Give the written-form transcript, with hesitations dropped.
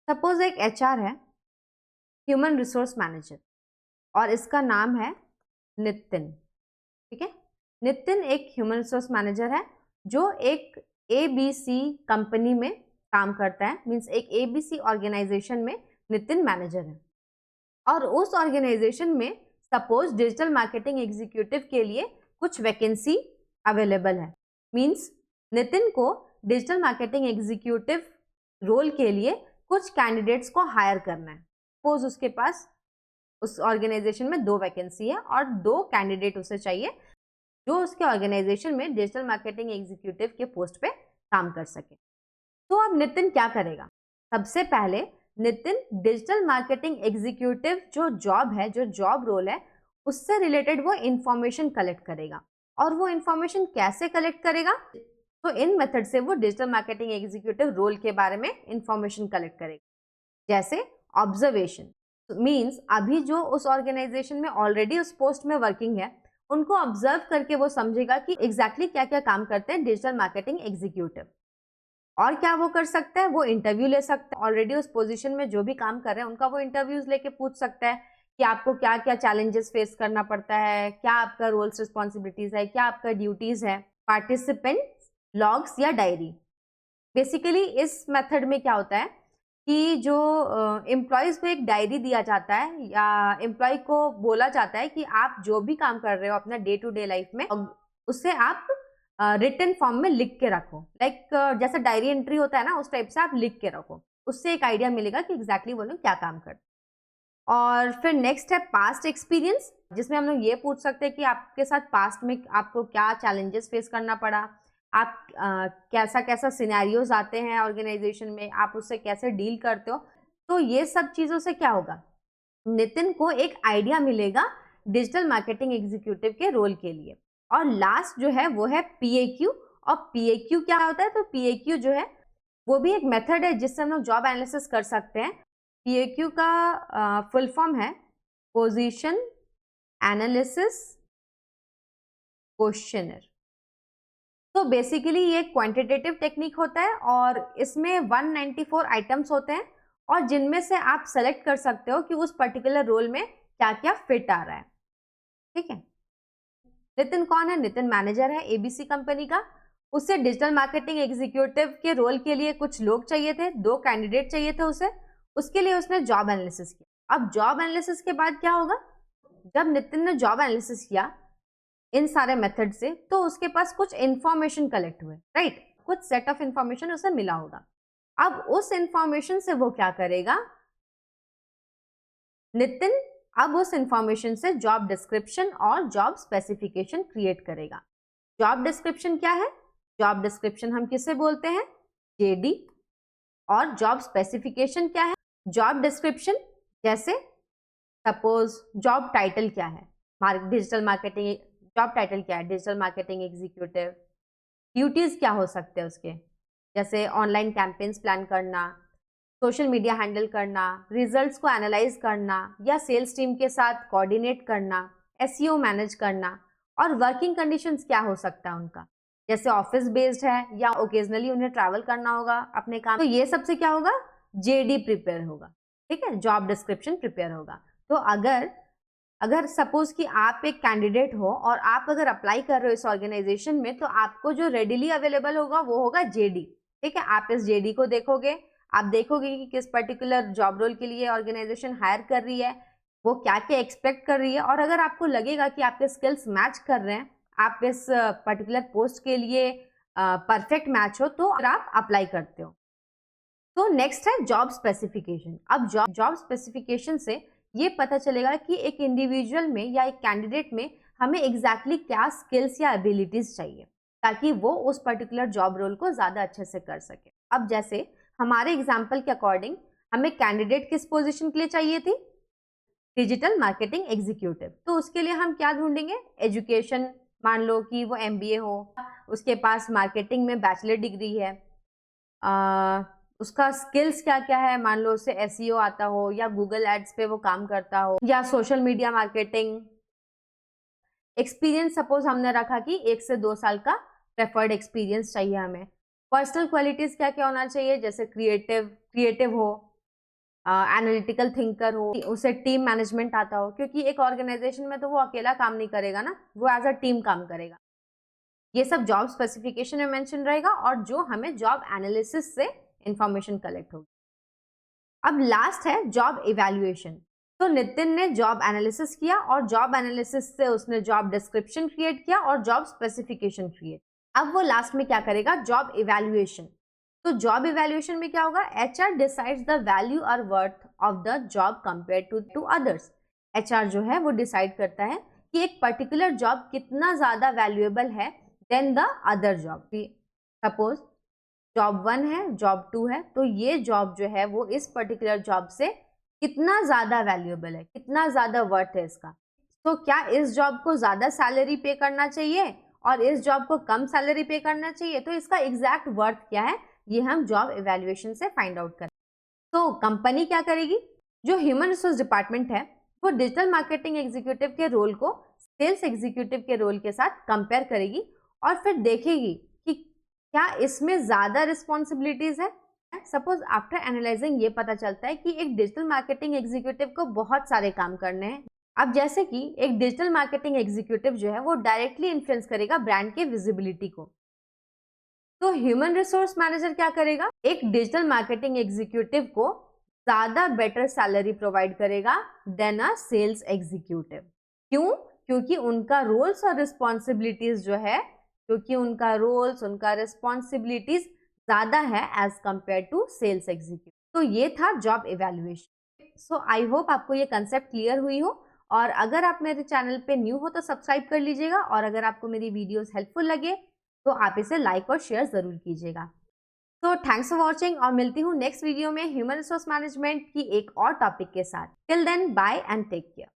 Suppose एक HR है, human resource manager, और इसका नाम है नितिन। ठीक है, नितिन एक ह्यूमन रिसोर्स मैनेजर है जो एक एबीसी कंपनी में काम करता है। मींस एक एबीसी ऑर्गेनाइजेशन में नितिन मैनेजर है, और उस ऑर्गेनाइजेशन में सपोज डिजिटल मार्केटिंग एग्जीक्यूटिव के लिए कुछ वैकेंसी अवेलेबल है। मींस नितिन को डिजिटल मार्केटिंग एग्जीक्यूटिव रोल के लिए कुछ कैंडिडेट्स को हायर करना है। सपोज उसके पास उस ऑर्गेनाइजेशन में 2 वैकेंसी है और 2 कैंडिडेट उसे चाहिए जो उसके ऑर्गेनाइजेशन में डिजिटल मार्केटिंग एग्जीक्यूटिव के पोस्ट पे काम कर सके। तो अब नितिन क्या करेगा? सबसे पहले नितिन डिजिटल मार्केटिंग एग्जीक्यूटिव जो जॉब है, जो जॉब रोल है, उससे रिलेटेड वो इंफॉर्मेशन कलेक्ट करेगा। और वो इंफॉर्मेशन कैसे कलेक्ट करेगा? तो इन मेथड से वो डिजिटल मार्केटिंग एग्जीक्यूटिव रोल के बारे में इंफॉर्मेशन कलेक्ट करेगा। जैसे ऑब्जर्वेशन, मींस अभी जो उस ऑर्गेनाइजेशन में ऑलरेडी उस पोस्ट में वर्किंग है, उनको ऑब्जर्व करके वो समझेगा कि एग्जैक्टली क्या क्या काम करते हैं डिजिटल मार्केटिंग एग्जीक्यूटिव। और क्या वो कर सकता है? वो इंटरव्यू ले सकता है। ऑलरेडी उस पोजीशन में जो भी काम कर रहे हैं उनका वो इंटरव्यूज लेके पूछ सकता है कि आपको क्या क्या चैलेंजेस फेस करना पड़ता है, क्या आपका रोल्स रिस्पॉन्सिबिलिटीज है, क्या आपका ड्यूटीज है। पार्टिसिपेंट लॉग्स या डायरी, बेसिकली इस मेथड में क्या होता है कि जो एम्प्लॉयज को एक डायरी दिया जाता है या एम्प्लॉय को बोला जाता है कि आप जो भी काम कर रहे हो अपना डे टू डे लाइफ में, उसे आप रिटन फॉर्म में लिख के रखो। लाइक जैसा डायरी एंट्री होता है ना, उस टाइप से आप लिख के रखो। उससे एक आइडिया मिलेगा कि एग्जैक्टली वो लोग क्या काम करते हैं। और फिर नेक्स्ट है पास्ट एक्सपीरियंस, जिसमें हम लोग ये पूछ सकते हैं कि आपके साथ पास्ट में आपको क्या चैलेंजेस फेस करना पड़ा, आप कैसा कैसा सिनेरियोज आते हैं ऑर्गेनाइजेशन में, आप उससे कैसे डील करते हो। तो ये सब चीज़ों से क्या होगा, नितिन को एक आइडिया मिलेगा डिजिटल मार्केटिंग एग्जीक्यूटिव के रोल के लिए। और लास्ट जो है वो है पीएक्यू। और पीएक्यू क्या होता है? तो पीएक्यू जो है वो भी एक मेथड है जिससे हम लोग जॉब एनालिसिस कर सकते हैं। पीएक्यू का फुल फॉर्म है पोजीशन एनालिसिस क्वेश्चनर। तो बेसिकली ये क्वांटिटेटिव टेक्निक होता है और इसमें 194 आइटम्स होते हैं और जिनमें से आप सेलेक्ट कर सकते हो कि उस पर्टिकुलर रोल में क्या क्या फिट आ रहा है। ठीक है, नितिन कौन है? नितिन मैनेजर है एबीसी कंपनी का। उसे डिजिटल मार्केटिंग एग्जीक्यूटिव के रोल के लिए कुछ लोग चाहिए थे, 2 कैंडिडेट चाहिए थे उसे। उसके लिए उसने जॉब एनालिसिस किया। अब जॉब एनालिसिस के बाद क्या होगा? जब नितिन ने जॉब एनालिसिस किया इन सारे मेथड से, तो उसके पास कुछ इंफॉर्मेशन कलेक्ट हुए, राइट? कुछ सेट ऑफ इंफॉर्मेशन उसे मिला होगा। अब उस इंफॉर्मेशन से वो क्या करेगा? नितिन अब उस इंफॉर्मेशन से जॉब डिस्क्रिप्शन और जॉब स्पेसिफिकेशन क्रिएट करेगा। जॉब डिस्क्रिप्शन क्या है? जॉब डिस्क्रिप्शन हम किसे बोलते हैं? जेडी। और जॉब स्पेसिफिकेशन क्या है? जॉब डिस्क्रिप्शन जैसे सपोज जॉब टाइटल क्या है, डिजिटल मार्केटिंग जॉब टाइटल क्या है? Digital marketing executive. ड्यूटीज क्या हो सकते हैं उसके? जैसे ऑनलाइन कैंपेन्स प्लान करना, सोशल मीडिया हैंडल करना, रिजल्ट्स को एनालाइज करना या सेल्स टीम के साथ कोऑर्डिनेट करना, एसईओ मैनेज करना। और वर्किंग कंडीशंस क्या हो सकता है उनका? जैसे ऑफिस बेस्ड है या ओकेजनली उन्हें ट्रैवल करना होगा अपने काम। तो ये सबसे क्या होगा? जेडी प्रिपेयर होगा। ठीक है, जॉब डिस्क्रिप्शन प्रिपेयर होगा। तो अगर सपोज कि आप एक कैंडिडेट हो और आप अगर अप्लाई कर रहे हो इस ऑर्गेनाइजेशन में, तो आपको जो रेडिली अवेलेबल होगा वो होगा जेडी। ठीक है, आप इस जेडी को देखोगे, आप देखोगे कि किस पर्टिकुलर जॉब रोल के लिए ऑर्गेनाइजेशन हायर कर रही है, वो क्या क्या एक्सपेक्ट कर रही है। और अगर आपको लगेगा कि आपके स्किल्स मैच कर रहे हैं, आप इस पर्टिकुलर पोस्ट के लिए परफेक्ट मैच हो, तो आप अप्लाई करते हो। तो नेक्स्ट है जॉब स्पेसिफिकेशन। अब जॉब स्पेसिफिकेशन से ये पता चलेगा कि एक इंडिविजुअल में या एक कैंडिडेट में हमें एग्जैक्टली क्या स्किल्स या एबिलिटीज चाहिए ताकि वो उस पर्टिकुलर जॉब रोल को ज़्यादा अच्छे से कर सके। अब जैसे हमारे एग्जाम्पल के अकॉर्डिंग हमें कैंडिडेट किस पोजीशन के लिए चाहिए थी? Digital marketing executive. तो उसके लिए हम क्या ढूंढेंगे? एजुकेशन, मान लो कि वो एमबीए हो, उसके पास मार्केटिंग में बैचलर डिग्री है, उसका स्किल्स क्या क्या है, मान लो उसे एसईओ आता हो या गूगल एड्स पे वो काम करता हो या social media marketing. Experience suppose हमने रखा कि 1 से 2 साल का प्रेफर्ड एक्सपीरियंस चाहिए हमें। पर्सनल क्वालिटीज क्या क्या होना चाहिए? जैसे क्रिएटिव हो, एनालिटिकल थिंकर हो, उसे टीम मैनेजमेंट आता हो, क्योंकि एक ऑर्गेनाइजेशन में तो वो अकेला काम नहीं करेगा ना, वो एज अ टीम काम करेगा। ये सब जॉब स्पेसिफिकेशन में मेंशन रहेगा और जो हमें जॉब एनालिसिस से इंफॉर्मेशन कलेक्ट होगी। अब लास्ट है जॉब इवैल्यूएशन। तो नितिन ने जॉब एनालिसिस किया और जॉब एनालिसिस से उसने जॉब डिस्क्रिप्शन क्रिएट किया और जॉब स्पेसिफिकेशन क्रिएट। अब वो लास्ट में क्या करेगा, जॉब इवैल्यूएशन। तो जॉब इवैल्यूएशन में क्या होगा, एचआर डिसाइड्स द वैल्यू और worth of the job compare to others. HR जो है वो डिसाइड करता है कि एक पर्टिकुलर जॉब कितना ज्यादा वैल्यूएबल है then the other job. Suppose job 1 है, जॉब 2 है, तो ये जॉब जो है वो इस पर्टिकुलर जॉब से कितना ज्यादा वैल्यूएबल है, कितना ज्यादा वर्थ है इसका। तो क्या इस जॉब को ज्यादा सैलरी पे करना चाहिए और इस जॉब को कम सैलरी पे करना चाहिए, तो इसका एग्जैक्ट वर्थ क्या है, ये हम जॉब इवैल्यूएशन से फाइंड आउट करें। तो कंपनी क्या करेगी, जो ह्यूमन रिसोर्स डिपार्टमेंट है वो डिजिटल मार्केटिंग एग्जीक्यूटिव के रोल को सेल्स एग्जीक्यूटिव के रोल के साथ कंपेयर करेगी और फिर देखेगी कि क्या इसमें ज्यादा रिस्पॉन्सिबिलिटीज है। सपोज आफ्टर एनालाइजिंग ये पता चलता है कि एक डिजिटल मार्केटिंग एग्जीक्यूटिव को बहुत सारे काम करने हैं। अब जैसे कि एक डिजिटल मार्केटिंग एग्जीक्यूटिव जो है वो डायरेक्टली इन्फ्लुएंस करेगा ब्रांड के विजिबिलिटी को, तो ह्यूमन रिसोर्स मैनेजर क्या करेगा, एक डिजिटल मार्केटिंग एग्जीक्यूटिव को ज्यादा बेटर सैलरी प्रोवाइड करेगा देन अ सेल्स एग्जीक्यूटिव। क्यों, क्योंकि उनका रोल्स और रिस्पॉन्सिबिलिटीज जो है, क्योंकि उनका रोल्स, उनका रिस्पॉन्सिबिलिटीज ज्यादा है as compare to sales executive. तो ये था job evaluation. So I hope आपको ये कंसेप्ट क्लियर हुई हो, और अगर आप मेरे चैनल पे न्यू हो तो सब्सक्राइब कर लीजिएगा, और अगर आपको मेरी वीडियोस हेल्पफुल लगे तो आप इसे लाइक और शेयर जरूर कीजिएगा। तो थैंक्स फॉर वॉचिंग, और मिलती हूँ नेक्स्ट वीडियो में ह्यूमन रिसोर्स मैनेजमेंट की एक और टॉपिक के साथ। Till then bye and take care.